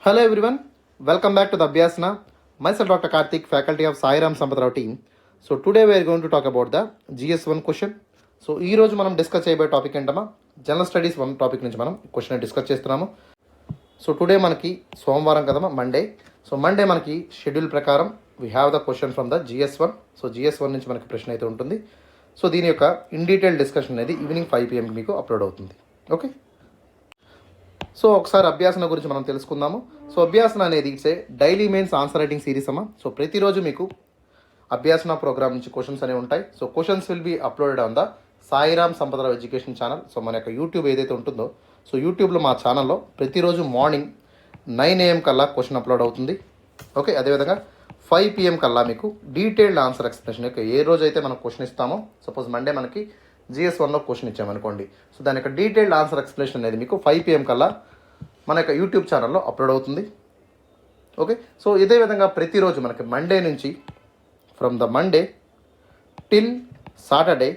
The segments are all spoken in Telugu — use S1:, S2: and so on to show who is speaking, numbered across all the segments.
S1: Hello everyone, welcome back to the Abhyasana. Myself Dr. Karthik, faculty of Sairam Sampatirao team. So today we are going to talk about the GS1 question. So ఈ రోజు మనం డిస్కస్ చేయబోయే టాపిక్ ఏంటమ్మా, జనరల్ స్టడీస్ 1 టాపిక్ నుంచి మనం క్వశ్చన్ డిస్కస్ చేస్తున్నాము. సో టుడే మనకి సోమవారం కదమ్మా, మండే. సో మండే మనకి షెడ్యూల్ ప్రకారం we have the question from the GS1. So GS1 నుంచి మనకి ప్రశ్న అయితే ఉంటుంది. సో దీని యొక్క ఇన్ డీటెయిల్ డిస్కషన్ అనేది ఈవినింగ్ 5 PM మీకు అప్లోడ్ అవుతుంది. ఓకే, సో ఒకసారి అభ్యాసన గురించి మనం తెలుసుకుందాము. సో అభ్యాసన అనేది it's a daily mains answer writing series అమ్మా. సో ప్రతిరోజు మీకు అభ్యాసన ప్రోగ్రామ్ నుంచి క్వశ్చన్స్ అనేవి ఉంటాయి. So questions will be uploaded on the Sairam Sampatharao education channel. So మన యొక్క యూట్యూబ్ ఏదైతే ఉంటుందో, సో యూట్యూబ్లో మా ఛానల్లో ప్రతిరోజు మార్నింగ్ 9 AM కల్లా క్వశ్చన్ అప్లోడ్ అవుతుంది. ఓకే, అదేవిధంగా 5 PM కల్లా మీకు డీటెయిల్డ్ ఆన్సర్ ఎక్స్ప్లెనేషన్ యొక్క ఏ రోజు అయితే మనం క్వశ్చన్ ఇస్తామో, సపోజ్ మండే మనకి GS1లో క్వశ్చన్ ఇచ్చామనుకోండి, సో దాని యొక్క డీటెయిల్డ్ ఆన్సర్ ఎక్స్ప్లెనేషన్ అనేది మీకు 5 PM కల్లా మన యొక్క యూట్యూబ్ ఛానల్లో అప్లోడ్ అవుతుంది. ఓకే, సో ఇదే విధంగా ప్రతిరోజు మనకి మండే నుంచి from the Monday till Saturday,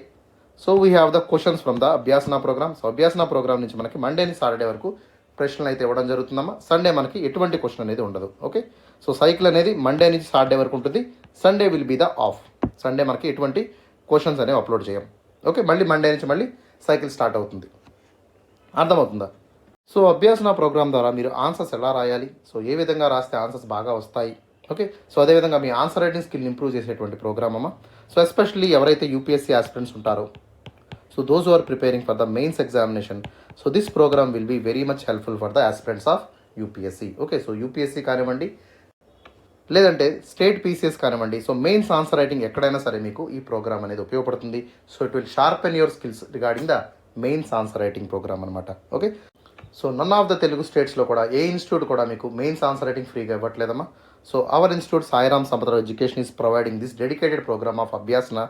S1: so we have the questions from the Abhyasana program. So Abhyasana program నుంచి మనకి మండే నుంచి సాటర్డే వరకు ప్రశ్నలు అయితే ఇవ్వడం జరుగుతుందమ్మా. సండే మనకి ఎటువంటి క్వశ్చన్ అనేది ఉండదు. ఓకే, సో సైకిల్ అనేది మండే నుంచి సాటర్డే వరకు ఉంటుంది. Sunday will be the off. Sunday మనకి ఎటువంటి క్వశ్చన్స్ అనేవి అప్లోడ్ చేయం. ఓకే, మళ్ళీ మండే నుంచి మళ్ళీ సైకిల్ స్టార్ట్ అవుతుంది. అర్థమవుతుందా? సో అభ్యాసన ప్రోగ్రామ్ ద్వారా మీరు ఆన్సర్స్ ఎలా రాయాలి, సో ఏ విధంగా రాస్తే ఆన్సర్స్ బాగా వస్తాయి. ఓకే, సో అదేవిధంగా మీ ఆన్సర్ రైటింగ్ స్కిల్ ఇంప్రూవ్ చేసేటువంటి ప్రోగ్రామ్ అమ్మా. సో ఎస్పెషల్లీ ఎవరైతే యూపీఎస్సీ ఆస్పిరెంట్స్ ఉంటారో, so those who are preparing for the mains examination, so this program will be very much helpful for the aspirants of UPSC. Okay, so UPSC కానివ్వండి, లేదంటే స్టేట్ పీసీఎస్ కానివ్వండి, సో మెయిన్స్ ఆన్సర్ రైటింగ్ ఎక్కడైనా సరే మీకు ఈ ప్రోగ్రామ్ అనేది ఉపయోగపడుతుంది. So it will sharpen your skills regarding the mains answer writing programme అనమాట. Okay, so none of the Telugu స్టేట్స్లో కూడా ఏ ఇన్స్టిట్యూట్ కూడా మీకు మెయిన్స్ ఆన్సర్ రైటింగ్ ఫ్రీగా ఇవ్వట్లేదమ్మా. So our institute Sairam Sampatharao education is providing this dedicated program of Abhyasana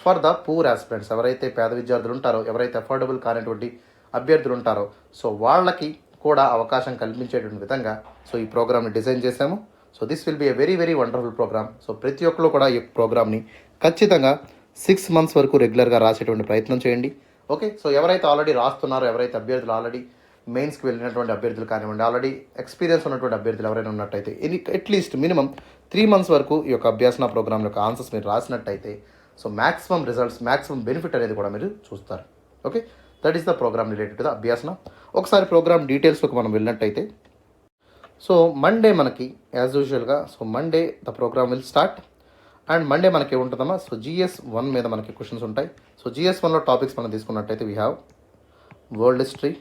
S1: for the poor aspirants. ఎవరైతే పేద విద్యార్థులు ఉంటారో, ఎవరైతే అఫోర్డబుల్ కానిటువంటి అభ్యర్థులు ఉంటారో, సో వాళ్ళకి కూడా అవకాశం కల్పించేటువంటి విధంగా సో ఈ ప్రోగ్రామ్ని డిజైన్ చేశాము. So this will be a very very wonderful program. So ప్రతి ఒక్కరు కూడా ఈ ప్రోగ్రామ్ని ఖచ్చితంగా 6 months వరకు రెగ్యులర్గా రాసేటువంటి ప్రయత్నం చేయండి. ఓకే, సో ఎవరైతే ఆల్రెడీ రాస్తున్నారో, ఎవరైతే అభ్యర్థులు ఆల్రెడీ మెయిన్స్కి వెళ్ళినటువంటి అభ్యర్థులు కానివ్వండి, ఆల్రెడీ ఎక్స్పీరియన్స్ ఉన్నటువంటి అభ్యర్థులు ఎవరైనా ఉన్నట్టయితే అట్లీస్ట్ మినిమం 3 months వరకు ఈ యొక్క అభ్యాసన ప్రోగ్రామ్ యొక్క ఆన్సర్స్ మీరు రాసినట్టయితే so maximum results, maximum benefit అనేది కూడా మీరు చూస్తారు. Okay, that is the program related to the Abhyasana. ఒకసారి ప్రోగ్రామ్ డీటెయిల్స్లోకి మనం వెళ్ళినట్టయితే, సో మండే మనకి యాజ్ యూజువల్గా so Monday the program will start. And Monday మనకి ఏముంటుందమ్మా, సో GS1 మీద మనకి క్వశ్చన్స్ ఉంటాయి. సో GS1లో టాపిక్స్ మనం తీసుకున్నట్టయితే we have world history,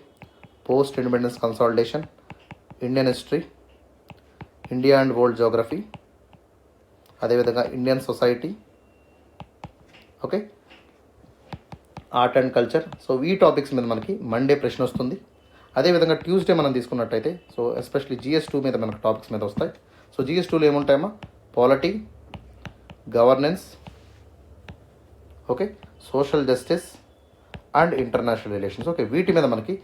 S1: post independence consolidation, Indian history, India and world geography, అదేవిధంగా Indian society, okay, art and culture. So ఈ టాపిక్స్ మీద మనకి మండే ప్రశ్న వస్తుంది. అదేవిధంగా ట్యూస్డే మనం తీసుకున్నట్టయితే సో ఎస్పెషల్లీ GS2 మీద మనకు టాపిక్స్ మీద వస్తాయి. సో GS2లో ఏముంటాయమ్మా, polity, governance, okay, social justice and international relations. Okay, వీటి మీద మనకి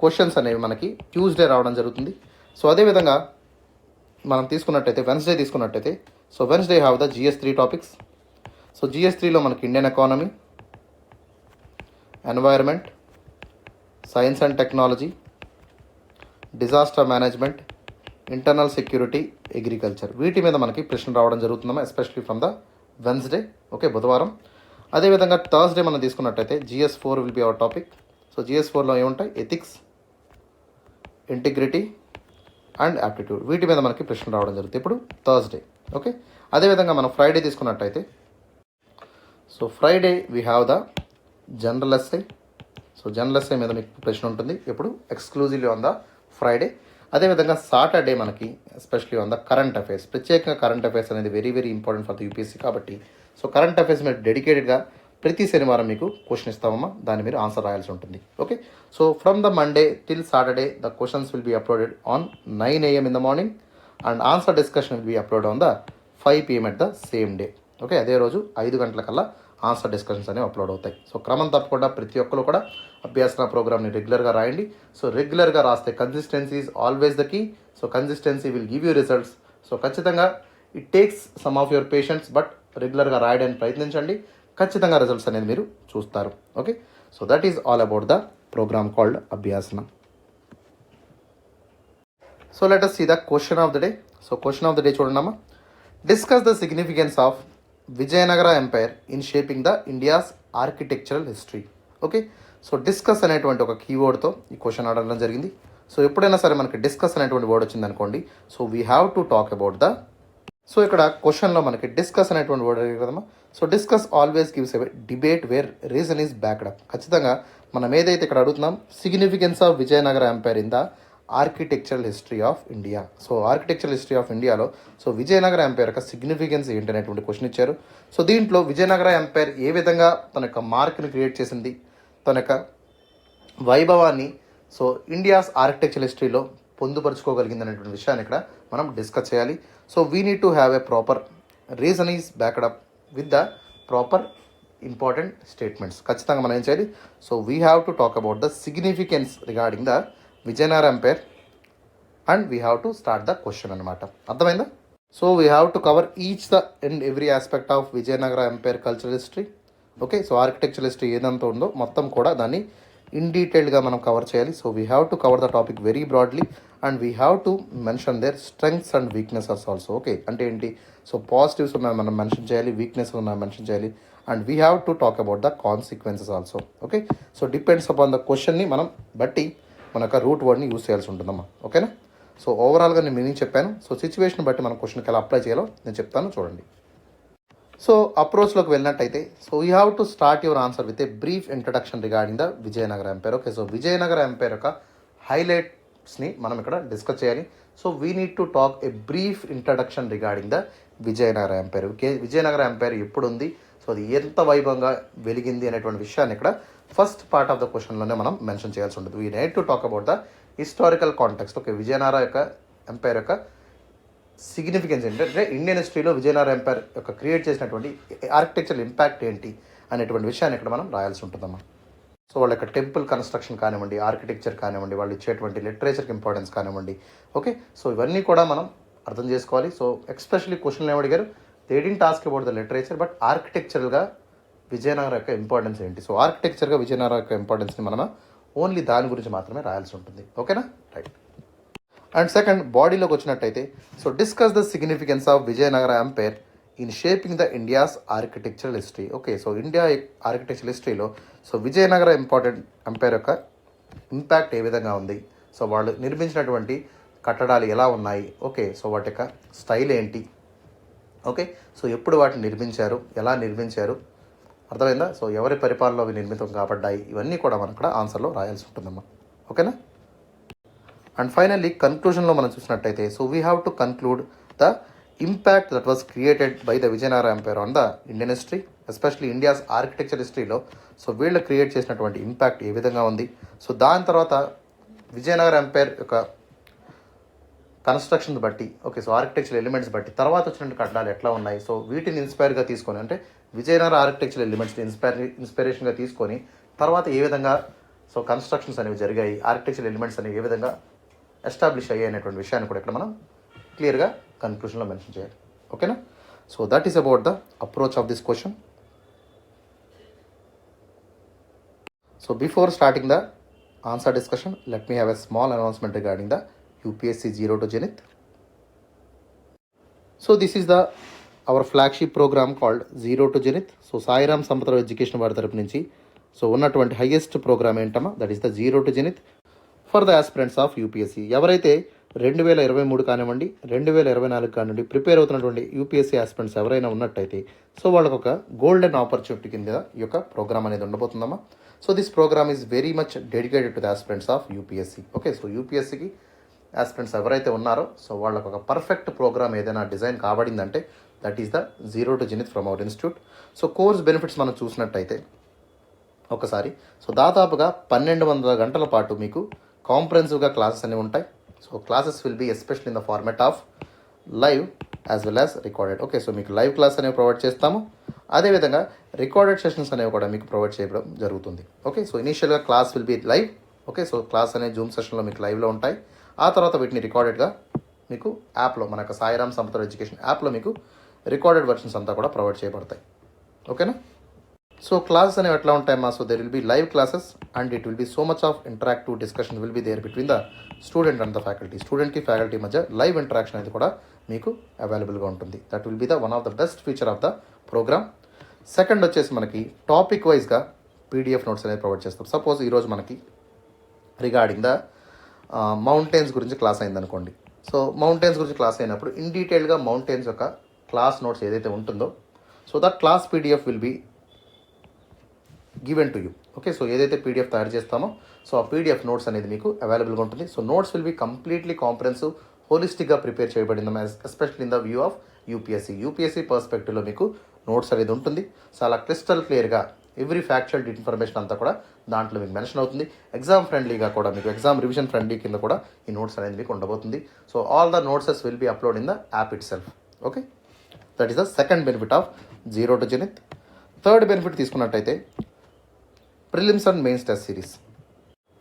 S1: క్వశ్చన్స్ అనేవి మనకి ట్యూస్డే రావడం జరుగుతుంది. సో అదేవిధంగా మనం తీసుకున్నట్టయితే వెన్స్డే తీసుకున్నట్టయితే, so Wednesday have the GS3 topics. So GS3లో మనకి Indian economy, environment, science and technology, disaster management, internal security, agriculture, వీటి మీద మనకి ప్రశ్న రావడం జరుగుతుందమ్మా, especially from the Wednesday. Okay, బుధవారం. అదేవిధంగా థర్స్డే మనం తీసుకున్నట్టయితే GS4 will be our topic. So GS4లో ఏముంటాయి, ఎథిక్స్, ఇంటిగ్రిటీ అండ్ యాప్టిట్యూడ్, వీటి మీద మనకి ప్రశ్న రావడం జరుగుతుంది ఇప్పుడు థర్స్డే. ఓకే, అదేవిధంగా మనం ఫ్రైడే తీసుకున్నట్టయితే, so Friday we have the general SI. So general SI మీద మీకు ప్రశ్న ఉంటుంది ఇప్పుడు ఎక్స్క్లూజివ్లీ ఆన్ ద ఫ్రైడే. అదేవిధంగా సాటర్డే మనకి especially on the current affairs. ప్రత్యేకంగా కరెంట్ అఫైర్స్ అనేది very very important for the UPSC కాబట్టి సో కరెంట్ అఫైర్స్ మీద డెడికేటెడ్గా ప్రతి శనివారం మీకు క్వశ్చన్ ఇస్తామమ్మా, దాన్ని మీరు ఆన్సర్ రాయాల్సి ఉంటుంది. Okay, so from the Monday till Saturday the questions will be uploaded on 9 AM in the morning and answer discussion will be upload on the 5 PM at the same day. Okay, అదే రోజు 5 గంటలకల్లా ఆన్సర్ డిస్కషన్స్ అనేవి అప్లోడ్ అవుతాయి. సో క్రమం తప్పకుండా ప్రతి ఒక్కరు కూడా అభ్యాసన ప్రోగ్రామ్ని రెగ్యులర్గా రాయండి. సో రెగ్యులర్గా రాస్తే consistency is always the key. So consistency will give you results. So ఖచ్చితంగా it takes some of your patience, but రెగ్యులర్గా రాయడానికి ప్రయత్నించండి, ఖచ్చితంగా రిజల్ట్స్ అనేది మీరు చూస్తారు. Okay, so that is all about the program called Abhyasana. So let us see the question of the day. So question of the day చూడండమ్మా. Discuss the significance of Vijayanagara Empire in shaping the India's architectural history. Okay, so discuss అనేటువంటి ఒక కీవర్డ్తో ఈ క్వశ్చన్ అడగడం జరిగింది. సో ఎప్పుడైనా సరే మనకి డిస్కస్ అనేటువంటి వర్డ్ వచ్చింది అనుకోండి, so we have to talk about the, so ఇక్కడ క్వశ్చన్లో మనకి డిస్కస్ అనేటువంటి వర్డ్ అడిగారు కదమ్మా. So discuss always gives a debate where reason is backed up. ఖచ్చితంగా మనం ఏదైతే ఇక్కడ అడుగుతున్నాం, significance of Vijayanagara empire in the architectural history of India. So architectural history of ఇండియాలో సో విజయనగర ఎంపైర్ యొక్క సిగ్నిఫికెన్స్ ఏంటి అనేటువంటి క్వశ్చన్ ఇచ్చారు. సో దీంట్లో విజయనగర ఎంపైర్ ఏ విధంగా తన యొక్క మార్క్ని క్రియేట్ చేసింది, తన యొక్క వైభవాన్ని సో ఇండియాస్ ఆర్కిటెక్చరల్ హిస్టరీలో పొందుపరుచుకోగలిగింది అనేటువంటి విషయాన్ని ఇక్కడ మనం డిస్కస్ చేయాలి. So we need to have a proper reason is backed up with the proper important statements. ఖచ్చితంగా మనం ఏం చేయాలి, so we have to talk about the significance regarding the Vijayanagara empire and we have to start the question అనమాట. అర్థమైందా? So we have to cover each the and every aspect of Vijayanagara empire cultural history. Okay, so architectural history ఏదంతా ఉందో మొత్తం కూడా దాన్ని ఇన్ డీటెయిల్గా మనం కవర్ చేయాలి. So we have to cover the topic very broadly and we have to mention their strengths and weaknesses also. Okay, అంటే ఏంటి, సో పాజిటివ్స్ ఉన్నాయి మనం మెన్షన్ చేయాలి, వీక్నెస్ ఉన్నాయి మెన్షన్ చేయాలి, and we have to talk about the consequences also. Okay, so depends upon the క్వశ్చన్ని మనం బట్టి మన యొక్క రూట్ వర్డ్ని యూస్ చేయాల్సి ఉంటుందమ్మా. ఓకేనా? సో ఓవరాల్గా నేను మీనింగ్ చెప్పాను. సో సిచ్యువేషన్ బట్టి మన క్వశ్చన్కి ఎలా అప్లై చేయాలో నేను చెప్తాను, చూడండి. సో అప్రోచ్లోకి వెళ్ళినట్టయితే, so you have to start your answer with a brief introduction regarding the Vijayanagara empire. Okay, so Vijayanagara empire యొక్క హైలైట్స్ని మనం ఇక్కడ డిస్కస్ చేయాలి. So we need to talk a brief introduction regarding the Vijayanagara empire. Okay, Vijayanagara empire ఎప్పుడు ఉంది, సో అది ఎంత వైభవంగా వెలిగింది అనేటువంటి విషయాన్ని ఇక్కడ ఫస్ట్ పార్ట్ ఆఫ్ ద క్వశ్చన్లోనే మనం మెన్షన్ చేయాల్సి ఉంటుంది. We need to talk about the historical context. Okay, Vijayanagara యొక్క ఎంపైర్ యొక్క సిగ్నిఫికెన్స్ ఏంటంటే ఇండియన్ హిస్టరీలో విజయనగర ఎంపైర్ యొక్క క్రియేట్ చేసినటువంటి ఆర్కిటెక్చరల్ ఇంపాక్ట్ ఏంటి అనేటువంటి విషయాన్ని ఇక్కడ మనం రాయాల్సి ఉంటుందమ్మా. సో వాళ్ళ యొక్క టెంపుల్ కన్స్ట్రక్షన్ కానివ్వండి, ఆర్కిటెక్చర్ కానివ్వండి, వాళ్ళు ఇచ్చేటువంటి లిటరేచర్కి ఇంపార్టెన్స్ కానివ్వండి. ఓకే, సో ఇవన్నీ కూడా మనం అర్థం చేసుకోవాలి. సో ఎక్స్పెషల్లీ క్వశ్చన్లు ఏమడిగారు, they didn't ask about the literature but ఆర్కిటెక్చరల్గా విజయనగర యొక్క ఇంపార్టెన్స్ ఏంటి. సో ఆర్కిటెక్చర్గా విజయనగర యొక్క ఇంపార్టెన్స్ని మనం ఓన్లీ దాని గురించి మాత్రమే రాయాల్సి ఉంటుంది. ఓకేనా? రైట్. అండ్ సెకండ్, బాడీలోకి వచ్చినట్టయితే, so discuss the significance of Vijayanagara empire in shaping the India's architectural history. Okay, so India architectural హిస్టరీలో సో విజయనగర ఎంపైర్ యొక్క ఇంపాక్ట్ ఏ విధంగా ఉంది, సో వాళ్ళు నిర్మించినటువంటి కట్టడాలు ఎలా ఉన్నాయి, ఓకే, సో వాటి యొక్క స్టైల్ ఏంటి, ఓకే, సో ఎప్పుడు వాటిని నిర్మించారు, ఎలా నిర్మించారు, అర్థమైందా? సో ఎవరి పరిపాలనలో అవి నిర్మితం కాబడ్డాయి, ఇవన్నీ కూడా మనం ఇక్కడ ఆన్సర్లో రాయాల్సి ఉంటుందమ్మా. ఓకేనా? అండ్ ఫైనల్లీ కన్క్లూజన్లో మనం చూసినట్టయితే, so we have to conclude the impact that was created by the Vijayanagara empire on the Indian history, especially India's architecture హిస్టరీలో. సో వీళ్ళు క్రియేట్ చేసినటువంటి ఇంపాక్ట్ ఏ విధంగా ఉంది, సో దాని తర్వాత విజయనగర ఎంపైర్ యొక్క కన్స్ట్రక్షన్ బట్టి, ఓకే, సో ఆర్కిటెక్చర్ ఎలిమెంట్స్ బట్టి తర్వాత వచ్చినటువంటి కట్టడాలు ఎట్లా ఉన్నాయి, సో వీటిని ఇన్స్పైర్గా తీసుకొని, అంటే విజయనగర ఆర్కిటెక్చర్ ఎలిమెంట్స్ని ఇన్స్పిరేషన్గా తీసుకొని తర్వాత ఏ విధంగా సో కన్స్ట్రక్షన్స్ అనేవి జరిగాయి, ఆర్కిటెక్చర్ ఎలిమెంట్స్ అనేవి ఏ విధంగా ఎస్టాబ్లిష్ అయ్యాయి అనేటువంటి విషయాన్ని కూడా ఇక్కడ మనం క్లియర్గా కన్క్లూషన్లో మెన్షన్ చేయాలి. ఓకేనా? So that is about the approach of this question. So before starting the answer discussion, let me have a small announcement regarding the UPSC 0 to Zenith. So this is our flagship program called 0 to Zenith. So Sairam Sampatirao education వారి తరపు నుంచి సో ఉన్నటువంటి హైయెస్ట్ ప్రోగ్రామ్ ఏంటమ్మా, that is the 0 to Zenith for the aspirants of UPSC. ఎవరైతే 2023 కానివ్వండి 2024 కానివ్వండి ప్రిపేర్ అవుతున్నటువంటి UPSC ఆస్పిరెంట్స్ ఎవరైనా ఉన్నట్టయితే, సో వాళ్ళకు ఒక గోల్డెన్ ఆపర్చునిటీ కింద ఈ యొక్క ప్రోగ్రామ్ అనేది ఉండబోతుందమ్మా. So this program is very much dedicated to the aspirants of UPSC. Okay, so UPSCకి ఆస్పిరెంట్స్ ఎవరైతే ఉన్నారో సో వాళ్ళకు ఒక పర్ఫెక్ట్ ప్రోగ్రామ్ ఏదైనా డిజైన్ కాబడిందంటే that is the 0 to Zenith from our institute. So course benefits మనం చూసినట్టయితే ఒకసారి, సో దాదాపుగా 1200 గంటల పాటు మీకు కాంప్రహెన్సివ్గా క్లాసెస్ అనేవి ఉంటాయి. So classes will be especial in the format of live as well as recorded. Okay, so మీకు లైవ్ క్లాస్ అనేవి ప్రొవైడ్ చేస్తాము, అదేవిధంగా రికార్డెడ్ సెషన్స్ అనేవి కూడా మీకు ప్రొవైడ్ చేయడం జరుగుతుంది. ఓకే, సో ఇనీషియల్గా class will be live. Okay, so class అనేది జూమ్ సెషన్లో మీకు లైవ్లో ఉంటాయి. ఆ తర్వాత వీటిని రికార్డెడ్గా మీకు యాప్లో, మన యొక్క సాయిరామ్ సంపతరావు ఎడ్యుకేషన్ యాప్లో మీకు రికార్డెడ్ వెర్షన్స్ అంతా కూడా ప్రొవైడ్ చేయబడతాయి. ఓకేనా? సో క్లాసెస్ అనేవి ఎట్లా ఉంటాయమ్మా, so there will be live classes and it will be so much of interactive discussion will be there between the student and the faculty. స్టూడెంట్కి ఫ్యాకల్టీ మధ్య లైవ్ ఇంటరాక్షన్ అనేది కూడా మీకు అవైలబుల్గా ఉంటుంది. That will be the one of the best feature of the program. Second వచ్చేసి మనకి టాపిక్ వైజ్గా పీడిఎఫ్ నోట్స్ అనేది ప్రొవైడ్ చేస్తాం. సపోజ్ ఈరోజు మనకి రిగార్డింగ్ ద మౌంటైన్స్ గురించి క్లాస్ అయిందనుకోండి. సో మౌంటైన్స్ గురించి క్లాస్ అయినప్పుడు ఇన్ డీటెయిల్గా మౌంటైన్స్ యొక్క క్లాస్ నోట్స్ ఏదైతే ఉంటుందో, so that class PDF will be given to you. Okay, so ఏదైతే పీడిఎఫ్ తయారు చేస్తామో సో ఆ పీడిఎఫ్ నోట్స్ అనేది మీకు అవైలబుల్గా ఉంటుంది. So notes will be completely comprehensive, హోలిస్టిక్గా ప్రిపేర్ చేయబడింది, especially in the view of UPSC పర్స్పెక్టివ్లో మీకు నోట్స్ అనేది ఉంటుంది. చాలా క్రిస్టల్ క్లియర్గా ఎవ్రీ ఫ్యాక్చువల్ ఇన్ఫర్మేషన్ అంతా కూడా దాంట్లో మీకు మెన్షన్ అవుతుంది. ఎగ్జామ్ ఫ్రెండ్లీగా కూడా మీకు ఎగ్జామ్ రివిజన్ ఫ్రెండ్లీ కింద కూడా ఈ నోట్స్ అనేది మీకు ఉండబోతుంది. So all the notes will be upload in the app itself. Okay, that is the second benefit of zero to zenith. Third benefit తీసుకున్నట్టయితే prelims and mains test series.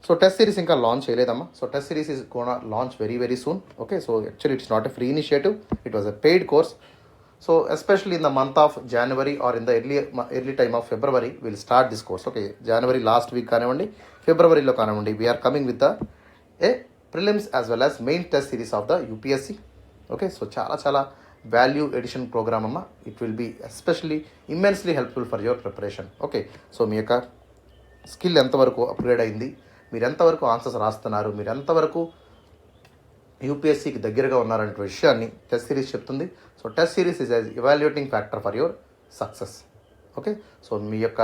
S1: So test series ఇంకా లాంచ్ చేయలేదమ్మా. So test series is gonna launch very soon. Okay, so actually it's not a free initiative, it was a paid course. So especially in the month of January or in the early time of February, we'll start this course. Okay, January last week kanavandi, February lo kanavandi, we are coming with the a prelims as well as main test series of the UPSC. Okay, so chala value addition program amma. It will be especially immensely helpful for your preparation. Okay, so మీ యొక్క స్కిల్ ఎంతవరకు అప్గ్రేడ్ అయింది, మీరు ఎంతవరకు ఆన్సర్స్ రాస్తున్నారు, మీరు ఎంతవరకు యూపీఎస్సీకి దగ్గరగా ఉన్నారనే విషయాన్ని టెస్ట్ సిరీస్ చెప్తుంది. So test series is evaluating factor for your success. Okay, so మీ యొక్క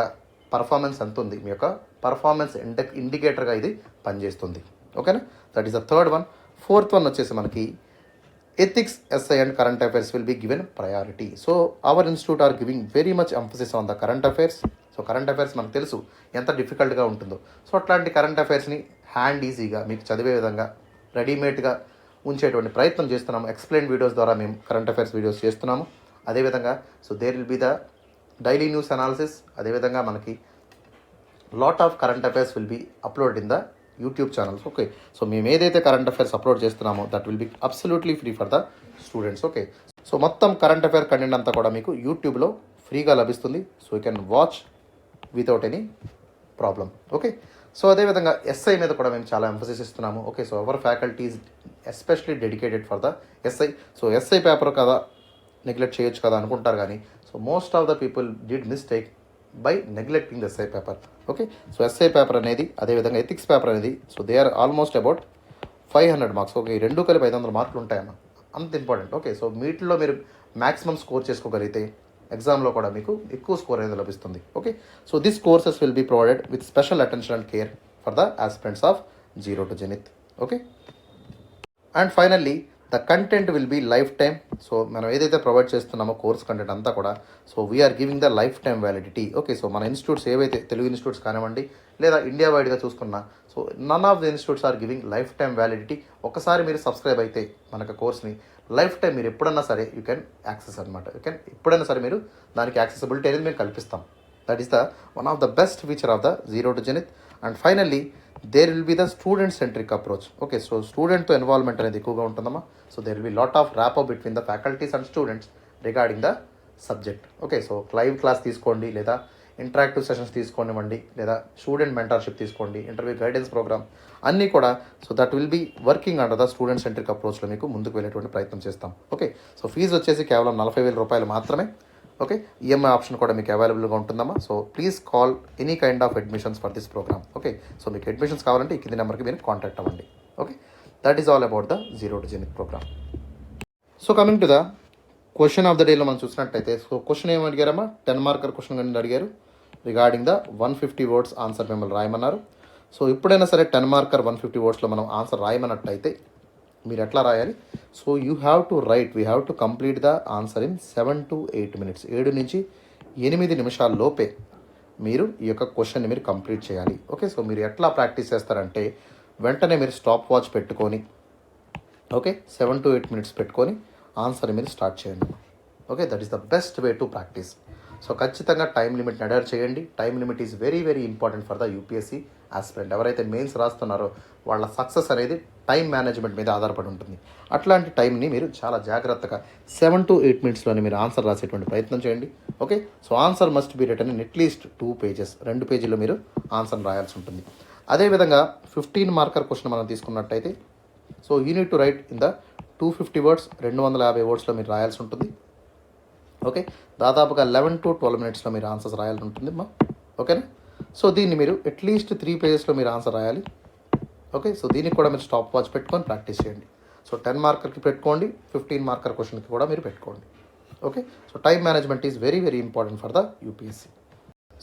S1: పర్ఫార్మెన్స్ ఎంత ఉంది, మీ యొక్క పర్ఫార్మెన్స్ ఇండికేటర్గా ఇది పనిచేస్తుంది. ఓకేనా, that is the third one. Fourth one వచ్చేసి మనకి ethics, essay and current affairs will be given priority. So our institute are giving very much emphasis on the current affairs. So current affairs మనకు తెలుసు ఎంత డిఫికల్ట్గా ఉంటుందో. సో అట్లాంటి కరెంట్ అఫైర్స్ని హ్యాండ్ ఈజీగా మీకు చదివే విధంగా రెడీమేడ్గా ఉంచేటువంటి ప్రయత్నం చేస్తున్నాము. ఎక్స్ప్లెయిన్ వీడియోస్ ద్వారా మేము కరెంట్ అఫైర్స్ వీడియోస్ చేస్తున్నాము. అదేవిధంగా so there will be the daily news analysis. అదేవిధంగా మనకి lot of current affairs will be upload in the YouTube channels. Okay, so మేము ఏదైతే కరెంట్ అఫైర్స్ అప్లోడ్ చేస్తున్నామో that will be absolutely free for the students. Okay, so మొత్తం కరెంట్ అఫైర్ కంటెంట్ అంతా కూడా మీకు యూట్యూబ్లో ఫ్రీగా లభిస్తుంది. So you can watch without any problem. Okay, so అదేవిధంగా ఎస్ఐ మీద కూడా మేము చాలా ఎంఫసిస్ ఇస్తున్నాము. Okay, so our faculties especially dedicated for the essay. So essay paper కదా నెగ్లెక్ట్ చేయొచ్చు కదా అనుకుంటారు, కానీ so most of the people did mistake by neglecting the essay paper. Okay, so essay paper అనేది అదేవిధంగా ఎథిక్స్ పేపర్ అనేది so they are almost about 500 marks. Okay, ఈ రెండు కలిపి 500 మార్కులు ఉంటాయమ్మా, అంత ఇంపార్టెంట్. ఓకే, సో వీటిలో మీరు మ్యాక్సిమం స్కోర్ చేసుకోగలిగితే ఎగ్జామ్లో కూడా మీకు ఎక్కువ స్కోర్ అనేది లభిస్తుంది. Okay, so this courses will be provided with special attention and care for the aspirants of zero to zenith. Okay, and finally the content will be life time. So మనం ఏదైతే ప్రొవైడ్ చేస్తున్నామో కోర్స్ కంటెంట్ అంతా కూడా so we are giving the life time validity. Okay, so మన ఇన్స్టిట్యూట్స్ ఏవైతే తెలుగు ఇన్స్టిట్యూట్స్ కానివ్వండి లేదా ఇండియా వైడ్గా చూసుకున్నా so none of the institutes are giving life time validity. ఒకసారి మీరు సబ్స్క్రైబ్ అయితే మనకు కోర్స్ని లైఫ్ టైం మీరు ఎప్పుడన్నా సరే యూ కెన్ యాక్సెస్ అనమాట. యూ కెన్ ఎప్పుడైనా సరే మీరు దానికి యాక్సెసిబిలిటీ అనేది మేము కల్పిస్తాం. That is the one of the best feature of the zero to zenith. And finally there will be the student centric approach. Okay, so స్టూడెంట్తో ఇన్వాల్వ్మెంట్ అనేది ఎక్కువగా ఉంటుందమ్మా. So there will be lot of wrap up between the faculties and students regarding the subject. Okay, so live class తీసుకోండి లేదా ఇంటరాక్టివ్ సెషన్స్ తీసుకోనివ్వండి లేదా స్టూడెంట్ మెంటర్షిప్ తీసుకోండి, ఇంటర్వ్యూ గైడెన్స్ ప్రోగ్రామ్ అన్నీ కూడా so that will be working under the student centric అప్రోచ్లో మీకు ముందుకు వెళ్ళేటువంటి ప్రయత్నం చేస్తాం. ఓకే, సో ఫీజు వచ్చేసి కేవలం 40,000 రూపాయలు మాత్రమే. ఓకే, ఈఎంఐ ఆప్షన్ కూడా మీకు అవైలబుల్గా ఉంటుందమ్మా. So please call any kind of admissions for this program. Okay, so మీకు అడ్మిషన్స్ కావాలంటే ఈ కింది నెంబర్కి మీరు కాంటాక్ట్ అవ్వండి. Okay, that is all about the zero to zenith program. So coming to the question of the డేలో మనం చూసినట్టయితే సో క్వశ్చన్ ఏమి అడిగారమ్మా, 10 మార్కర్ క్వశ్చన్ కానీ అడిగారు. రిగార్డింగ్ ద 150 వర్డ్స్ ఆన్సర్ మిమ్మల్ని రాయమన్నారు. సో ఎప్పుడైనా సరే 10 మార్కర్ 150 వర్డ్స్లో మనం ఆన్సర్ రాయమన్నట్టయితే మీరు ఎట్లా రాయాలి? So you have to right, we have to complete the answer in 7 to 8 minutes. 7 నుంచి 8 నిమిషాల లోపే మీరు ఈ యొక్క క్వశ్చన్ని మీరు కంప్లీట్ చేయాలి. ఓకే, సో మీరు ఎట్లా ప్రాక్టీస్ చేస్తారంటే వెంటనే మీరు స్టాప్ వాచ్ పెట్టుకొని ఓకే 7 to 8 minutes పెట్టుకొని ఆన్సర్ మీరు స్టార్ట్ చేయండి. Okay, that is the best way to practice. So ఖచ్చితంగా టైం లిమిట్ని అడర్ చేయండి. Time limit is very very important for the UPSC aspirant. ఎవరైతే మెయిన్స్ రాస్తున్నారో వాళ్ళ సక్సెస్ అనేది టైం మేనేజ్మెంట్ మీద ఆధారపడి ఉంటుంది. అట్లాంటి టైంని మీరు చాలా జాగ్రత్తగా 7 to 8 minutesలోనే మీరు ఆన్సర్ రాసేటువంటి ప్రయత్నం చేయండి. Okay, so answer must be written in at least 2 pages. 2 పేజీల్లో మీరు ఆన్సర్ రాయాల్సి ఉంటుంది. అదేవిధంగా 15 మార్కర్ క్వశ్చన్ మనం తీసుకున్నట్టయితే so you need to right in the 250 words, 250 wordsలో మీరు రాయాల్సి ఉంటుంది. ఓకే, దాదాపుగా 11 to 12 minutesలో మీరు ఆన్సర్స్ రాయాల్సి ఉంటుంది అమ్మా. ఓకేనా, సో దీన్ని మీరు అట్లీస్ట్ 3 pagesలో మీరు ఆన్సర్ రాయాలి. ఓకే, సో దీనికి కూడా మీరు స్టాప్ వాచ్ పెట్టుకొని ప్రాక్టీస్ చేయండి. సో 10 మార్కర్కి పెట్టుకోండి, 15 మార్కర్ క్వశ్చన్కి కూడా మీరు పెట్టుకోండి. Okay, so time management is very very important for the UPSC.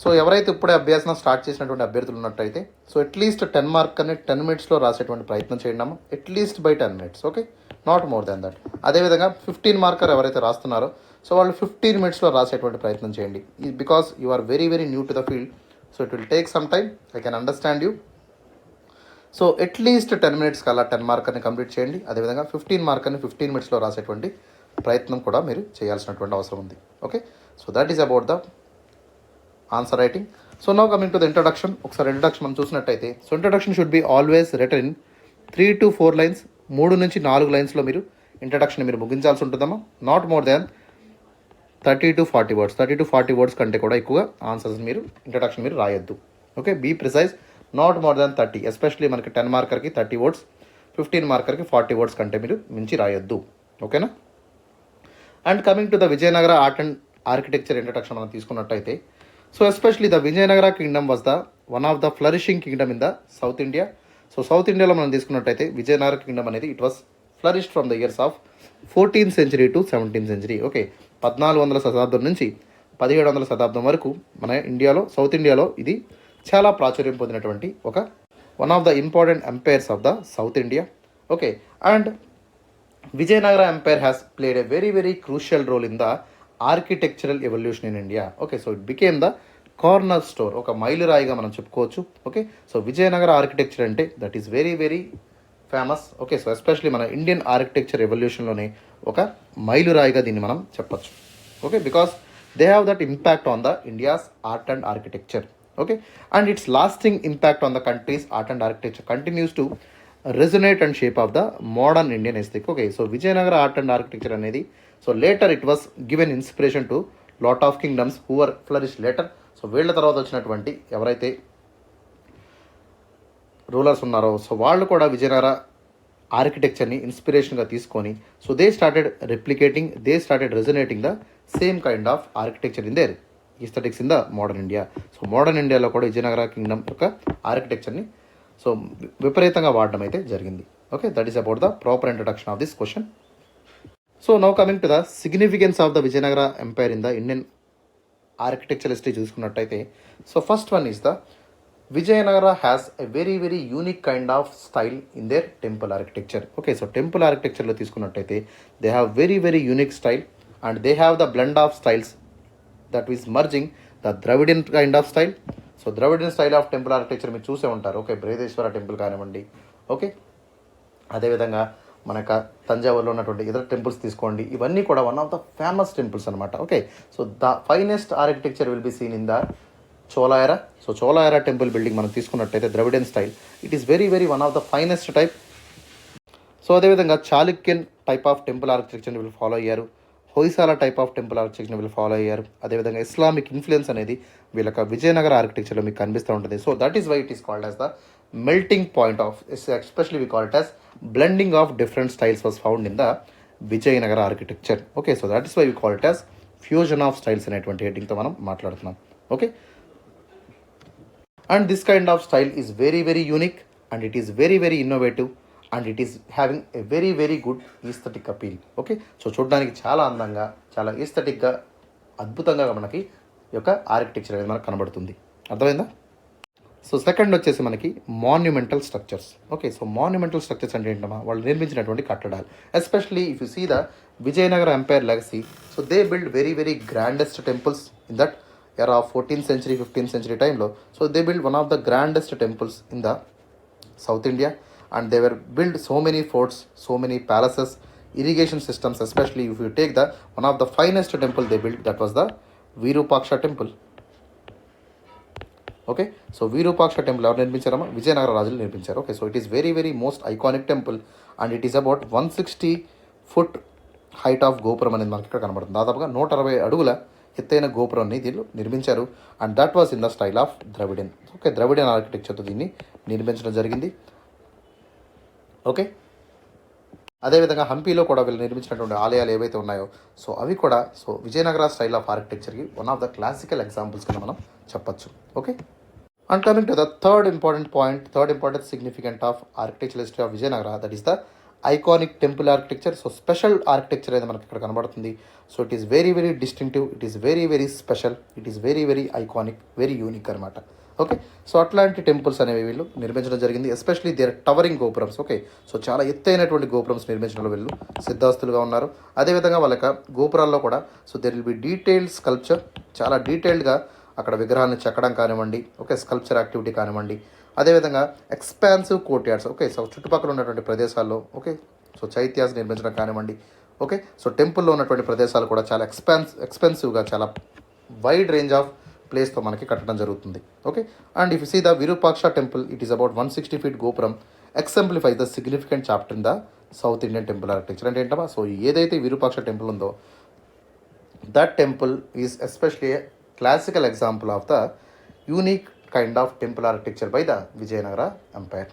S1: So ఎవరైతే ఇప్పుడే అభ్యాసన స్టార్ట్ చేసినటువంటి అభ్యర్థులు ఉన్నట్టయితే సో అట్లీస్ట్ 10 మార్కర్ని 10 minutesలో రాసేటువంటి ప్రయత్నం చేయండి అమ్మా, at least by 10 minutes. Okay, not more than that. అదేవిధంగా 15 మార్కర్ ఎవరైతే రాస్తున్నారో సో వాళ్ళు 15 minutesలో రాసేటువంటి ప్రయత్నం చేయండి. Because you are very very new to the field, so it will take some time. I can understand you. So at least 10 minutes కల్లా 10 మార్కర్ని కంప్లీట్ చేయండి. అదేవిధంగా 15 మార్కర్ని 15 minutesలో రాసేటువంటి ప్రయత్నం కూడా మీరు చేయాల్సినటువంటి అవసరం ఉంది. Okay, so that is about the answer writing. So now coming to the introduction. ఒకసారి ఇంట్రడక్షన్ మనం చూసినట్టయితే so introduction should be always return in 3 to 4 lines. 3 నుంచి 4 లైన్స్లో మీరు ఇంట్రడక్షన్ మీరు ముగించాల్సి ఉంటుందమ్మా. Not more than 30 to 40 words. 30 to 40 words కంటే కూడా ఎక్కువగా ఆన్సర్స్ మీరు ఇంట్రడక్షన్ మీరు రాయొద్దు. Okay, be precise, not more than 30. Especially మనకి 10 మార్కర్కి 30 words, 15 మార్కర్కి 40 words కంటే మీరు మించి రాయొద్దు. ఓకేనా. And coming to the Vijayanagara art and architecture introduction మనం తీసుకున్నట్టయితే so especially the Vijayanagara Kingdom was the one of the flourishing Kingdom in the south India. So south ఇండియాలో మనం తీసుకున్నట్టయితే విజయనగర కింగ్డమ్ అనేది it was flourished from the years of 14th century to 17th century. Okay, 1400 శతాబ్దం నుంచి 1700 శతాబ్దం వరకు మన ఇండియాలో సౌత్ ఇండియాలో ఇది చాలా ప్రాచుర్యం పొందినటువంటి ఒక one of the important empires of the south India. Okay, and Vijayanagara empire has played a very very crucial role in the architectural evolution in India. Okay, so it became the corner store, ఒక మైలురాయిగా మనం చెప్పుకోవచ్చు. ఓకే, సో విజయనగర ఆర్కిటెక్చర్ అంటే that is very very famous. Okay, so especially మన ఇండియన్ ఆర్కిటెక్చర్ ఎవల్యూషన్లోనే ఒక మైలురాయిగా దీన్ని మనం చెప్పచ్చు. Okay, because they have that impact on the India's art and architecture. Okay, and its lasting impact on the country's art and architecture continues to resonate and shape of the modern Indian aesthetic. Okay, so Vijayanagara art and architecture అనేది so later it was given inspiration to lot of kingdoms who are flourish later. So వీళ్ళ తర్వాత వచ్చినటువంటి ఎవరైతే రూలర్స్ ఉన్నారో సో వాళ్ళు కూడా విజయనగర ఆర్కిటెక్చర్ని ఇన్స్పిరేషన్గా తీసుకొని so they started replicating, they started resonating the same kind of architecture in their aesthetics in the modern India. So modern ఇండియాలో కూడా విజయనగర కింగ్డమ్ యొక్క ఆర్కిటెక్చర్ని సో విపరీతంగా వాడడం అయితే జరిగింది. Okay, that is about the proper introduction of this question. So now coming to the significance of the Vijayanagara empire in the Indian architecture history చూసుకున్నట్టయితే so first one is the Vijayanagara has a very very unique kind of style in their temple architecture. Okay, so temple ఆర్కిటెక్చర్లో తీసుకున్నట్టయితే they have very very unique style and they have the blend of styles that is merging the Dravidian kind of style. So Dravidian style of temple architecture మీరు చూసే ఉంటారు. ఓకే, బృహదేశ్వర టెంపుల్ కానివ్వండి. ఓకే, అదేవిధంగా మనకు తంజావూరులో ఉన్నటువంటి ఇతర టెంపుల్స్ తీసుకోండి, ఇవన్నీ కూడా one of the famous temples అనమాట. Okay, so the finest architecture will be seen in the Chola era. So Chola era temple building మనం తీసుకున్నట్టయితే Dravidian style it is very very one of the finest type. So అదేవిధంగా చాళుక్యన్ టైప్ ఆఫ్ టెంపుల్ ఆర్కిటెక్చర్ని వీళ్ళు ఫాలో అయ్యారు, హొయసాల టైప్ ఆఫ్ టెంపుల్ ఆర్కిటెక్చర్ని వీళ్ళు ఫాలో అయ్యారు. అదేవిధంగా ఇస్లామిక్ ఇన్ఫ్లుయెన్స్ అనేది వీళ్ళకి విజయనగర ఆర్కిటెక్చర్లో మీకు కనిపిస్తూ ఉంటుంది. So that is why it is called as the melting point of, especially we call it as blending of different styles was found in the Vijayanagara architecture. Okay, so that is why we call it as fusion of styles అనేటువంటి హెడ్డింగ్తో మనం మాట్లాడుతున్నాం. Okay, and this kind of style is very very unique and it is very very innovative and it is having a very very good aesthetic appeal. Okay, so చూడడానికి చాలా అందంగా చాలా ఈస్థెటిక్గా అద్భుతంగా మనకి ఈ యొక్క ఆర్కిటెక్చర్ అనేది మనకు కనబడుతుంది. అర్థమైందా? సో సెకండ్ వచ్చేసి మనకి monumental structures. Okay, so monumental structures అంటే ఏంటమ్మా, వాళ్ళు నిర్మించినటువంటి కట్టడాలు. Especially if you see the Vijayanagara empire legacy, so they build very very grandest temples in that era of 14th century 15th century టైంలో. So they build one of the grandest temples in the south India and they were build so many forts, so many palaces, irrigation systems. Especially if you take the one of the finest temple they built, that was the Virupaksha temple. Okay, so Virupaksha temple ఎవరు నిర్మించారమ్మా? విజయనగర రాజులు నిర్మించారు. Okay, so it is very very most iconic temple and it is about 160 foot height of గోపురం అనేది మనకి ఇక్కడ కనబడుతుంది. దాదాపుగా 160 అడుగుల ఎత్తైన గోపురాన్ని దీనిలో నిర్మించారు. And that was in the style of Dravidian. Okay, Dravidian ఆర్కిటెక్చర్తో దీన్ని నిర్మించడం జరిగింది. ఓకే, అదేవిధంగా హంపీలో కూడా వీళ్ళు నిర్మించినటువంటి ఆలయాలు ఏవైతే ఉన్నాయో సో అవి కూడా సో విజయనగర స్టైల్ ఆఫ్ ఆర్కిటెక్చర్కి one of the classical examples కింద మనం చెప్పచ్చు. Okay, and coming to the third important significant of architecture history of Vijayanagara, that is the iconic temple architecture. So special architecture అయితే మనకి ఇక్కడ కనబడుతుంది. So it is very very distinctive, it is very very special, it is very very iconic, very unique అనమాట. ఓకే, సో అట్లాంటి టెంపుల్స్ అనేవి వీళ్ళు నిర్మించడం జరిగింది. Especially their towering gopurams. Okay, so చాలా ఎత్తైనటువంటి గోపురమ్స్ నిర్మించడంలో వీళ్ళు సిద్ధాస్తులుగా ఉన్నారు. అదేవిధంగా వాళ్ళ గోపురాల్లో కూడా so there will B detailed sculpture, చాలా డీటెయిల్డ్గా అక్కడ విగ్రహాన్ని చెక్కడం కానివ్వండి, ఓకే, స్కల్ప్చర్ యాక్టివిటీ కానివ్వండి. అదేవిధంగా expansive court yards, okay, so చుట్టుపక్కల ఉన్నటువంటి ప్రదేశాల్లో ఓకే సో చైత్యాస్ నిర్మించడం కానివ్వండి. ఓకే, సో టెంపుల్లో ఉన్నటువంటి ప్రదేశాలు కూడా చాలా ఎక్స్పెన్సివ్గా చాలా వైడ్ రేంజ్ ఆఫ్ ప్లేస్తో మనకి కట్టడం జరుగుతుంది. Okay, and if you see the Virupaksha temple, it is about 160 feet gopuram exemplifies the significant chapter in the South Indian temple architecture. అంటే ఏంటమ్మా, సో ఏదైతే విరూపాక్ష టెంపుల్ ఉందో that temple is especially classical example of the unique kind of temple architecture by the Vijayanagara empire.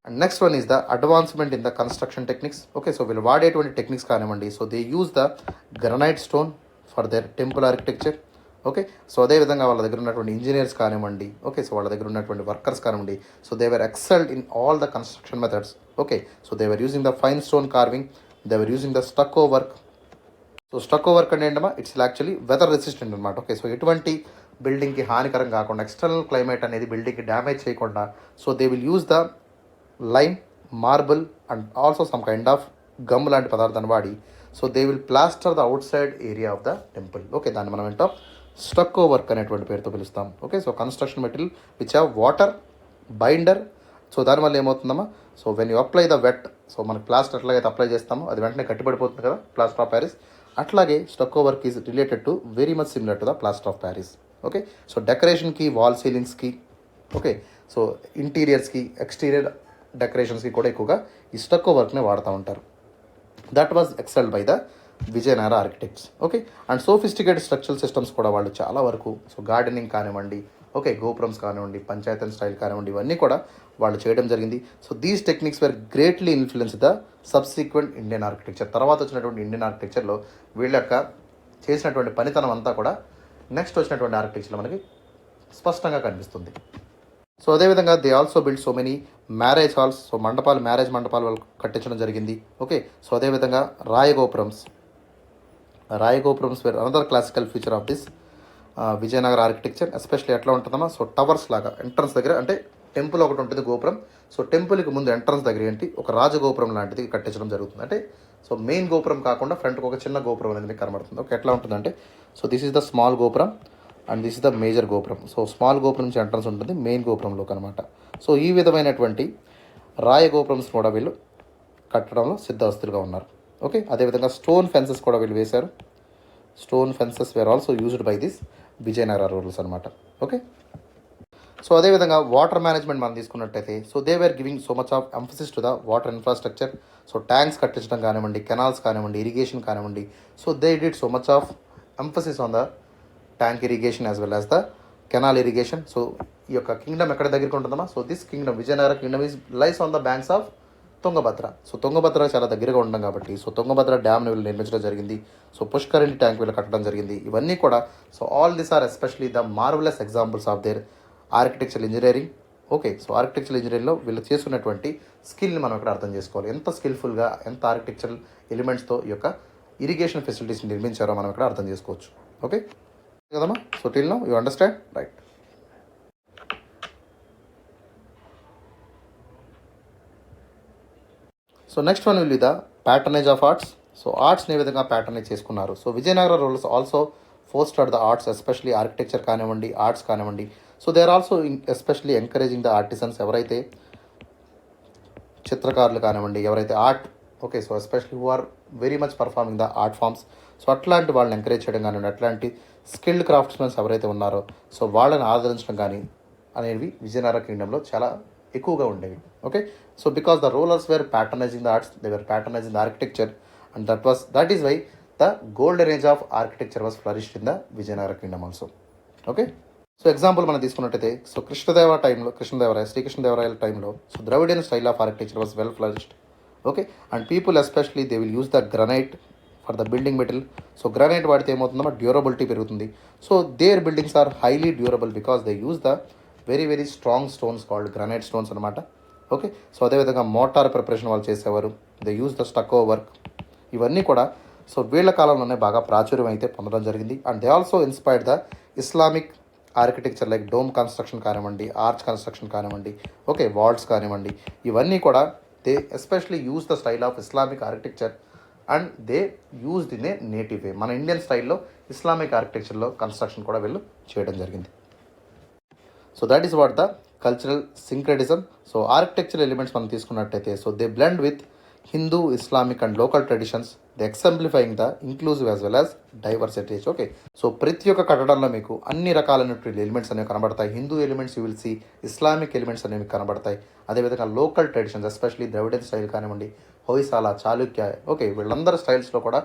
S1: And next one is the advancement in the construction techniques. Okay, so వీళ్ళు వాడేటువంటి టెక్నిక్స్ కానివ్వండి, so they use the granite stone for their temple architecture. Okay, so అదేవిధంగా వాళ్ళ దగ్గర ఉన్నటువంటి ఇంజనీర్స్ కానివ్వండి, ఓకే, సో వాళ్ళ దగ్గర ఉన్నటువంటి వర్కర్స్ కానివ్వండి, so they were excelled in all the construction methods. Okay, so they were using the fine stone carving, they were using the stucco work. So stucco work అంటే ఏంటమ్మా, ఇట్స్ యాక్చువల్లీ వెదర్ రెసిస్టెంట్ అనమాట. ఓకే, సో ఎటువంటి బిల్డింగ్కి హానికరం కాకుండా, ఎక్స్టర్నల్ క్లైమేట్ అనేది బిల్డింగ్కి డ్యామేజ్ చేయకుండా, so they will use the lime, marble and also some kind of gum లాంటి పదార్థాన్ని వాడి so they will plaster the outside area of the temple. Okay, దాన్ని మనం ఏంటో స్టక్కో వర్క్ అనేటువంటి పేరుతో పిలుస్తాం. Okay, so construction material which have water binder. So దానివల్ల ఏమవుతుందమ్మా, so when you apply the wet, so మనకి ప్లాస్టర్ ఎట్లాగైతే అప్లై చేస్తామో అది వెంటనే గట్టిపడిపోతుంది కదా, ప్లాస్టర్ ఆఫ్ ప్యారిస్. అట్లాగే stucco work is related to very much similar to the plaster of Paris. Okay, so డెకరేషన్కి, వాల్ సీలింగ్స్కి, ఓకే, సో ఇంటీరియర్స్కి, ఎక్స్టీరియర్ డెకరేషన్స్కి కూడా ఎక్కువగా ఈ స్టక్కో వర్క్ని వాడుతూ ఉంటారు. That was excelled by the Vijayanagara architects. Okay, and sophisticated structural systems కూడా వాళ్ళు చాలా వరకు సో గార్డెనింగ్ కానివ్వండి, ఓకే, గోపురమ్స్ కానివ్వండి, పంచాయతన్ స్టైల్ కానివ్వండి, ఇవన్నీ కూడా వాళ్ళు చేయడం జరిగింది. So these techniques were greatly influence the subsequent Indian architecture. తర్వాత వచ్చినటువంటి ఇండియన్ ఆర్కిటెక్చర్లో వీళ్ళ యొక్క చేసినటువంటి పనితనం అంతా కూడా నెక్స్ట్ వచ్చినటువంటి ఆర్కిటెక్చర్లో మనకి స్పష్టంగా కనిపిస్తుంది. సో అదేవిధంగా they also build so many marriage halls. So marriage మండపాలు వాళ్ళు కట్టించడం జరిగింది. ఓకే, సో అదేవిధంగా rayagopurams were another classical feature of this Vijayanagara architecture. Especially ఎట్లా ఉంటుందమ్మా, సో టవర్స్ లాగా ఎంట్రన్స్ దగ్గర, అంటే టెంపుల్ ఒకటి ఉంటుంది గోపురం, సో టెంపుల్కి ముందు ఎంట్రన్స్ దగ్గర ఏంటి ఒక రాజగోపురం లాంటిది కట్టించడం జరుగుతుంది. అంటే సో మెయిన్ గోపురం కాకుండా ఫ్రంట్కి ఒక చిన్న గోపురం అనేది మీకు కనబడుతుంది. ఓకే, ఎట్లా ఉంటుందంటే so this is the small gopuram and this is the major gopuram. So small gopuram నుంచి ఎంట్రన్స్ ఉంటుంది మెయిన్ గోపురంలోకి అనమాట. సో ఈ విధమైనటువంటి రాయగోపురమ్స్ కూడా వీళ్ళు కట్టడంలో సిద్ధహస్తులుగా ఉన్నారు. ఓకే, అదేవిధంగా స్టోన్ ఫెన్సెస్ కూడా వీళ్ళు వేశారు. Stone fences were also used by this Vijayanagara rulers అనమాట. ఓకే, సో అదేవిధంగా వాటర్ మేనేజ్మెంట్ మనం తీసుకున్నట్టయితే so they were giving so much of emphasis to the water infrastructure. So tanks కట్టించడం కానివ్వండి, కెనాల్స్ కానివ్వండి, ఇరిగేషన్ కానివ్వండి, so they did so much of emphasis on the tank irrigation as well as the canal irrigation. So ఈ యొక్క కింగ్డమ్ ఎక్కడ దగ్గరికి ఉంటుందమ్మా, so this kingdom Vijayanagara Kingdom is lies on the banks of Tungabhadra. So Tungabhadra చాలా దగ్గరగా ఉండడం కాబట్టి సో తుంగభద్ర డ్యామ్ని వీళ్ళు నిర్మించడం జరిగింది. సో పుష్కరిణి ట్యాంక్ వీళ్ళు కట్టడం జరిగింది. ఇవన్నీ కూడా so all this are especially the marvellous examples of their architectural engineering. Okay, so architectural ఇంజనీరింగ్లో వీళ్ళు చేసుకున్నటువంటి స్కిల్ని మనం ఇక్కడ అర్థం చేసుకోవాలి. ఎంత స్కిల్ఫుల్గా, ఎంత ఆర్కిటెక్చరల్ ఎలిమెంట్స్తో ఈ యొక్క ఇరిగేషన్ ఫెసిలిటీస్ని నిర్మించారో మనం ఇక్కడ అర్థం చేసుకోవచ్చు. ఓకే కదమ్మా, so till now you understand right. So next one will be the patronage of arts. So ఆర్ట్స్ని ఏ విధంగా ప్యాటర్నైజ్ చేసుకున్నారు. So Vijayanagara rulers also fostered the arts, especially architecture కానివ్వండి, ఆర్ట్స్ కానివ్వండి. So they are also especially encouraging the artisans, ఎవరైతే చిత్రకారులు కానివ్వండి, ఎవరైతే art, okay, so especially who are very much performing the art forms. So అట్లాంటి వాళ్ళని ఎంకరేజ్ చేయడం కానివ్వండి, అట్లాంటి స్కిల్డ్ క్రాఫ్ట్స్మెన్స్ ఎవరైతే ఉన్నారో సో వాళ్ళని ఆదరించడం కానీ అనేవి విజయనగర కింగ్డమ్లో చాలా ఎక్కువగా ఉండేవి. Okay, so because the rulers were patronizing the arts, they were patronizing the architecture, and that is why the golden age of architecture was flourished in the Vijayanagara kingdom also. Okay, so example మనం తీసుకున్నట్టయితే సో శ్రీకృష్ణదేవరాయల టైంలో so Dravidian style of architecture was well flourished. Okay, and people especially they will use the granite for the building material. So granite వాడితే ఏమవుతుందో డ్యూరబిలిటీ పెరుగుతుంది. So there buildings are highly durable because they use the very strong stones called granite stones అనమాట. ఓకే, సో అదేవిధంగా మోటార్ ప్రిపరేషన్ వాళ్ళు చేసేవారు, they use the stucco work. ఇవన్నీ కూడా సో వీళ్ళ కాలంలోనే బాగా ప్రాచుర్యం అయితే పొందడం జరిగింది. And they also inspired the Islamic architecture like dome construction కానివ్వండి, ఆర్చ్ కన్స్ట్రక్షన్ కానివ్వండి, ఓకే వాల్స్ కానివ్వండి, ఇవన్నీ కూడా they especially use the style of Islamic architecture and they used in a native way. మన ఇండియన్ స్టైల్లో ఇస్లామిక్ ఆర్కిటెక్చర్లో కన్స్ట్రక్షన్ కూడా వీళ్ళు చేయడం జరిగింది. So that is what the cultural syncretism. So architectural elements మనం తీసుకున్నట్టయితే so they blend with Hindu, Islamic and local traditions, they exemplifying the inclusive as well as diversity. Okay, so ప్రతి ఒక్క కట్టడంలో మీకు అన్ని రకాలైనటువంటి ఎలిమెంట్స్ అనేవి కనబడతాయి. Hindu elements you will see, Islamic elements అనేవి కనబడతాయి. అదేవిధంగా local traditions especially Dravidian style కానివ్వండి, హొయసాల, చాళుక్య, ఓకే వీళ్ళందరి స్టైల్స్లో కూడా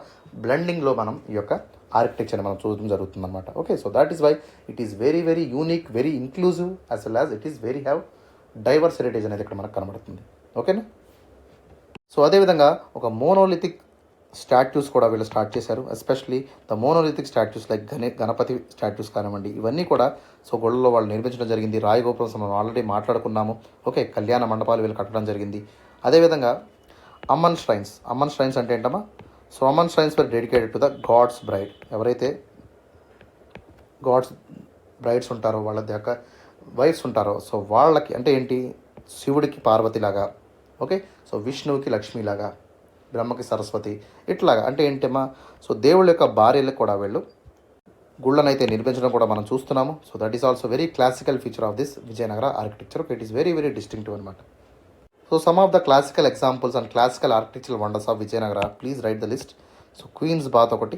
S1: బ్లెండింగ్లో మనం ఈ యొక్క ఆర్కిటెక్చర్ని మనం చూడడం జరుగుతుంది అనమాట. Okay, so that is why it is very unique, very inclusive as well as it is have diverse heritage అనేది ఇక్కడ మనకు కనబడుతుంది. ఓకేనా, సో అదేవిధంగా ఒక మోనోలిథిక్ స్టాట్యూస్ కూడా వీళ్ళు స్టార్ట్ చేశారు. Especially the monolithic statues like Ganapati statues కానివ్వండి, ఇవన్నీ కూడా సో గొడవలో వాళ్ళు నిర్మించడం జరిగింది. రాయగోపురం మనం ఆల్రెడీ మాట్లాడుకున్నాము. ఓకే, కళ్యాణ మండపాలు వీళ్ళు కట్టడం జరిగింది. అదేవిధంగా అమ్మన్ ష్రైన్స్ అంటే ఏంటమ్మా, so Amman shrines were dedicated to the god's bride. ఎవరైతే గాడ్స్ బ్రైడ్స్ ఉంటారో, వాళ్ళ యొక్క వైఫ్స్ ఉంటారో, సో వాళ్ళకి అంటే ఏంటి, శివుడికి పార్వతిలాగా, ఓకే సో విష్ణువుకి లక్ష్మిలాగా, బ్రహ్మకి సరస్వతి, ఇట్లాగా అంటే ఏంటమ్మా, సో దేవుళ్ళ యొక్క భార్యలకు కూడా వీళ్ళు గుళ్ళనైతే నిర్మించడం కూడా మనం చూస్తున్నాము. So that is also very classical feature of this Vijayanagara architecture. It is very distinctive అనమాట. So some of the classical examples and classical architectural wonders of Vijayanagara, please write the list. So Queen's Bath okati,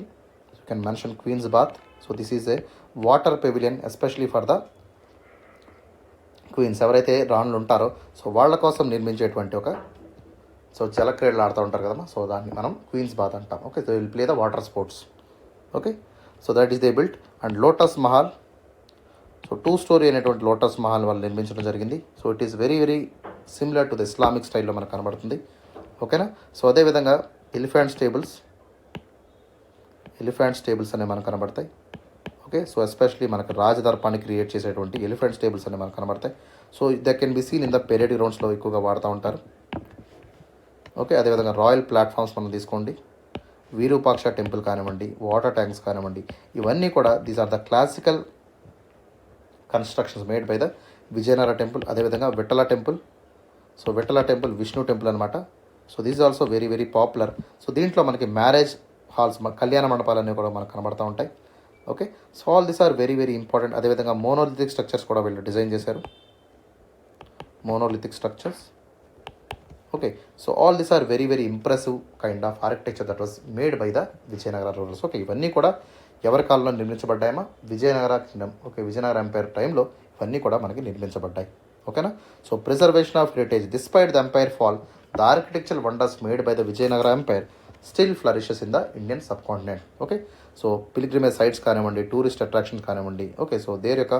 S1: you can mention Queen's Bath. So this is a water pavilion especially for the queens, ఎవరైతే రాణులు ఉంటారో సో వాళ్ళ కోసం నిర్మించేటువంటి ఒక సో జలక్రీడలు ఆడుతూ ఉంటారు కదమ్మా, సో దాన్ని మనం క్వీన్స్ బాత్ అంటాం. Okay, they will play the water sports. Okay, so that is they built. And lotus Mahal, so 2 story అనేటువంటి లోటస్ మహల్ వాళ్ళు నిర్మించడం జరిగింది. So it is very similar to the Islamic స్టైల్లో మనకు కనబడుతుంది. ఓకేనా, సో అదేవిధంగా ఎలిఫెంట్ స్టేబుల్స్ అనేవి మనకు కనబడతాయి. ఓకే, సో ఎస్పెషలీ మనకు రాజదర్పాన్ని క్రియేట్ చేసేటువంటి ఎలిఫెంట్ స్టేబుల్స్ అనేవి మనకు కనబడతాయి. So the can be seen in the parade గ్రౌండ్స్లో ఎక్కువగా వాడుతూ ఉంటారు. ఓకే, అదేవిధంగా రాయల్ ప్లాట్ఫామ్స్ మనం తీసుకోండి, వీరూపాక్ష టెంపుల్ కానివ్వండి, వాటర్ ట్యాంక్స్ కానివ్వండి, ఇవన్నీ కూడా these are the classical constructions made by the Vijayanagara temple. అదేవిధంగా Vittala temple, so Vittala temple Vishnu temple అనమాట. So this also very popular. So దీంట్లో మనకి మ్యారేజ్ హాల్స్, కళ్యాణ మండపాలు అనేవి కూడా మనకు కనబడుతూ ఉంటాయి. Okay, so all this are very important. అదేవిధంగా మోనోలిథిక్ స్ట్రక్చర్స్ కూడా వీళ్ళు డిజైన్ చేశారు, monolithic structures. Okay, so all this are very impressive kind of architecture that was made by the Vijayanagara rulers. Okay, ఇవన్నీ కూడా ఎవరి కాలంలో నిర్మించబడ్డాయమా, Vijayanagara kingdom, okay Vijayanagara empire టైంలో ఇవన్నీ కూడా మనకి నిర్మించబడ్డాయి. ఓకేనా, so preservation of heritage despite the empire fall, the architectural wonders made by the Vijayanagara umpire still flourishes in the Indian subcontinent. Okay, so pilgrimage sites కానివ్వండి, టూరిస్ట్ అట్రాక్షన్స్ కానివ్వండి, ఓకే సో దేర్ యొక్క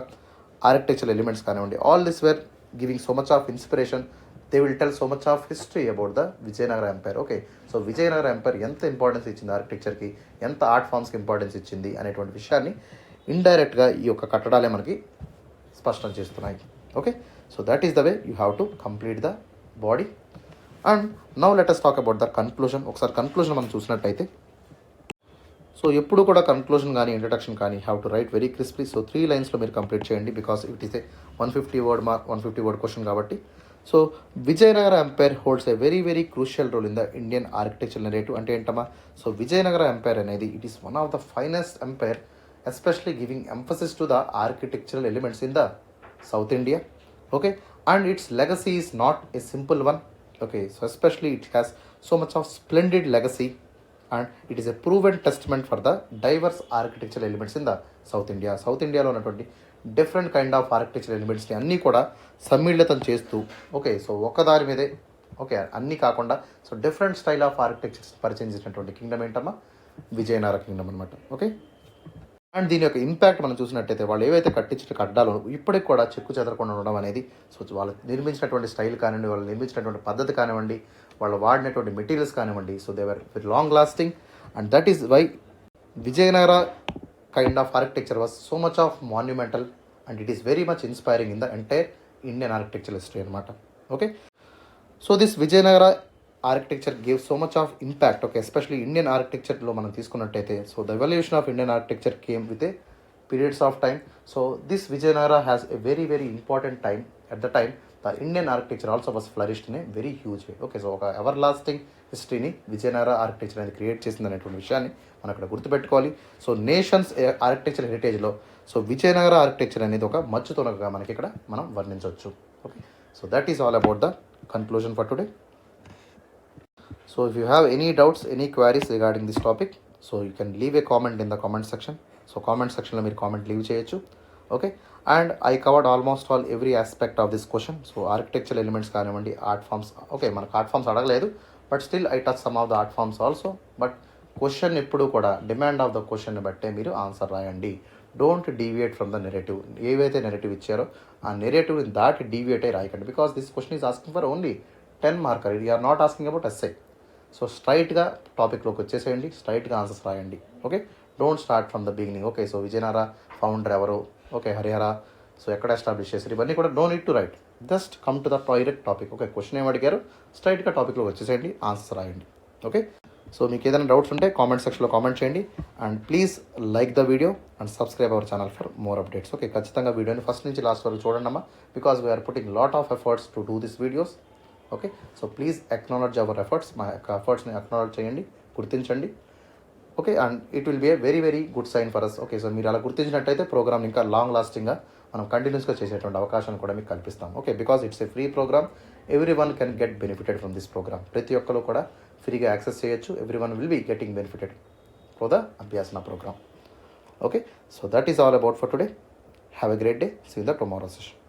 S1: ఆర్కిటెక్చరల్ ఎలిమెంట్స్ కానివ్వండి, all this were giving so much of inspiration. They will tell so much of history about the Vijayanagara empire. Okay, so Vijayanagara empire ఎంత ఇంపార్టెన్స్ ఇచ్చింది ఆర్కిటెక్చర్కి, ఎంత ఆర్ట్ ఫామ్స్కి ఇంపార్టెన్స్ ఇచ్చింది అనేటువంటి విషయాన్ని ఇండైరెక్ట్గా ఈ యొక్క కట్టడాలే మనకి స్పష్టం చేస్తున్నాయి. Okay, so that is the way you have to complete the body. And now let us talk about the conclusion. ఒకసారి కన్క్లూజన్ మనం చూసినట్టయితే సో ఎప్పుడు కూడా కన్క్లూజన్ కానీ ఇంట్రడక్షన్ కానీ have to write very crisply. So 3 లైన్స్లో మీరు కంప్లీట్ చేయండి because it is a 150 word question కాబట్టి. So Vijayanagara empire holds a very crucial role in the Indian architecture narrative. అంటే ఏంటమ్మా, సో విజయనగర ఎంపైర్ అనేది it is one of the finest empire, especially giving emphasis to the architectural elements in the south India. Okay, and its legacy is not a simple one. Okay, so especially it has so much of splendid legacy and it is a proven testament for the divorce architectural elements in the south ఇండియాలో ఉన్నటువంటి డిఫరెంట్ కైండ్ ఆఫ్ ఆర్కిటెక్చరల్ ఎలిమెంట్స్ని అన్నీ కూడా సమ్మిళితం చేస్తూ ఓకే సో ఒక్కదారి మీదే ఓకే అన్నీ కాకుండా so different style of architectures పరిచయం చేసినటువంటి కింగ్డమ్ ఏంటమ్మా విజయనగర కింగ్డమ్ అనమాట. ఓకే, అండ్ దీని యొక్క ఇంపాక్ట్ మనం చూసినట్టయితే వాళ్ళు ఏవైతే కట్టించిన కడ్డాలో ఇప్పటికి కూడా చెక్కు చెదరకుండా ఉండడం అనేది సో వాళ్ళు నిర్మించినటువంటి స్టైల్ కానివ్వండి, వాళ్ళు నిర్మించినటువంటి పద్ధతి కానివ్వండి, వాళ్ళు వాడినటువంటి మెటీరియల్స్ కానివ్వండి, so they were very long lasting. And that is why Vijayanagara kind of architecture was so much of monumental and it is very much inspiring in the entire Indian architecture history అనమాట. Okay, so this Vijayanagara architecture gave so much of impact. Okay, especially Indian ఆర్కిటెక్చర్లో మనం తీసుకున్నట్టయితే so the evolution of Indian architecture came with a periods of time. So this Vijayanagara has a very very important time. At the time the Indian architecture also was flourished in a very huge way. Okay, so ఒక ఎవర్ లాస్టింగ్ హిస్టరీని విజయనగర ఆర్కిటెక్చర్ అనేది క్రియేట్ చేసింది అనేటువంటి విషయాన్ని మనం అక్కడ గుర్తుపెట్టుకోవాలి. సో నేషన్స్ ఆర్కిటెక్చర్ హెరిటేజ్లో సో విజయనగర ఆర్కిటెక్చర్ అనేది ఒక మచ్చుతొనకగా మనకి ఇక్కడ మనం వర్ణించవచ్చు. Okay, so that is all about the conclusion for today. So if you have any doubts, any queries regarding this topic, so you can leave a comment in the comment section. So comment section lo meer comment leave cheyochu. Okay, and I covered almost all every aspect of this question. So architectural elements kanivandi, art forms. Okay, manaku art forms adagaledu, but still I touched some of the art forms also. But question eppudu kuda demand of the question ni batte meeru answer rayandi. Don't deviate from the narrative. ఏవైతే నెరేటివ్ ఇచ్చారో ఆ నెరేటివ్ దాటి డీవియేట్ అయ్యి రాయకండి, because this question is asking for only 10 marker. You are not asking about SI. So స్ట్రైట్గా టాపిక్లోకి వచ్చేసేయండి, స్ట్రైట్గా ఆన్సర్స్ రాయండి. Okay, don't start from the beginning. Okay, so Vijayanagara founder ఎవరు, ఓకే హరిహర, సో ఎక్కడ ఎస్టాబ్లిష్ చేశారు, ఇవన్నీ కూడా don't need to write, just come to the direct topic. Okay, question ఏం అడిగారు, స్ట్రైట్గా టాపిక్లోకి వచ్చేసేయండి, ఆన్సర్స్ రాయండి. ఓకే, సో మీకు ఏదైనా డౌట్స్ ఉంటే కామెంట్ సెక్షన్లో కామెంట్ చేయండి. And please like the video and subscribe our channel for more updates. Okay, ఖచ్చితంగా వీడియోని ఫస్ట్ నుంచి లాస్ట్ వరకు చూడండి అమ్మా, because we are putting lot of efforts to do this videos. Okay, so please acknowledge our efforts. మా యొక్క ఎఫర్ట్స్ని అక్నాలెడ్జ్ చేయండి, గుర్తించండి. Okay, and it will be a very very good sign for us. Okay, so మీరు అలా గుర్తించినట్టయితే ప్రోగ్రామ్ ఇంకా లాంగ్ లాస్టింగ్గా మనం కంటిన్యూస్గా చేసేటువంటి అవకాశాన్ని కూడా మీకు కల్పిస్తాం. Okay, because it's a free program, every one can get benefited from this program. ప్రతి ఒక్కరు కూడా ఫ్రీగా యాక్సెస్ చేయొచ్చు. Every one will be getting benefited for the Abhyasana program. Okay, so that is all about for today. Have a great day. See you in the tomorrow session.